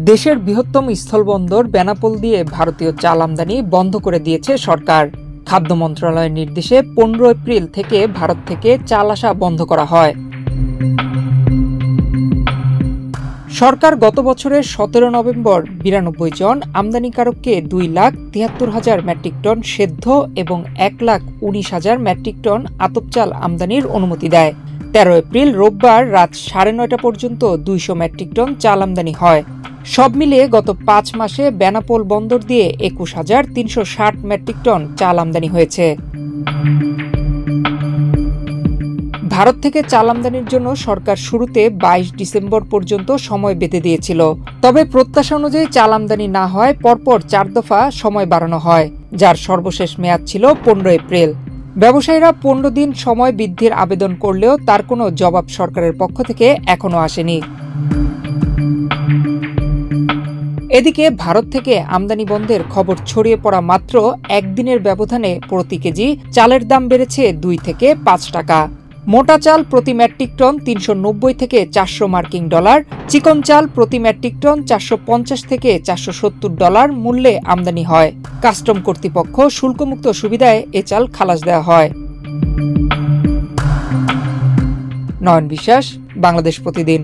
দেশের বৃহত্তম স্থলবন্দর বেনাপোল দিয়ে ভারতীয় চাল আমদানি বন্ধ করে দিয়েছে সরকার। খাদ্য মন্ত্রণালয়ের নির্দেশে 15 এপ্রিল থেকে ভারত থেকে চাল আসা বন্ধ করা হয়। সরকার গত বছরের 17 নভেম্বর 92 জন আমদানিকারককে 2,73,000 মেট্রিক টন সেদ্ধ এবং 1,19,000 মেট্রিক টন আতপ চাল আমদানির অনুমতি দেয়। 13 এপ্রিল রোববার রাত 9:30 পর্যন্ত 200 মেট্রিক টন চাল আমদানি হয়। সব মিলিয়ে গত 5 মাসে বেনাপোল বন্দর দিয়ে 21,360 মেট্রিক টন চাল আমদানি হয়েছে। ভারত থেকে চাল আমদানির জন্য সরকার শুরুতে 22 ডিসেম্বর পর্যন্ত সময় বেঁধে দিয়েছিল। তবে প্রত্যাশা অনুযায়ী চাল আমদানি না হয় পরপর 4 দফা সময় বাড়ানো হয়, যার সর্বশেষ মেয়াদ ছিল 15 এপ্রিল। ব্যবসায়ীরা 15 দিন সময় বৃদ্ধির আবেদন করলেও তার কোনো জবাব সরকারের পক্ষ থেকে এখনো আসেনি। এদিকে ভারত থেকে আমদানি বন্ধের খবর ছড়িয়ে পড়া মাত্র একদিনের ব্যবধানে প্রতি কেজি চালের দাম বেড়েছে 2 থেকে 5 টাকা। মোটা চাল প্রতি মেট্রিক টন 390 থেকে 400 মার্কিন ডলার, চিকন চাল প্রতি মেট্রিক টন 450 থেকে 470 ডলার মূল্যে আমদানি হয়। কাস্টম কর্তৃপক্ষ শুল্কমুক্ত সুবিধায় এ চাল খালাস দেওয়া হয়। নয়ন বিশ্বাস, বাংলাদেশ প্রতিদিন।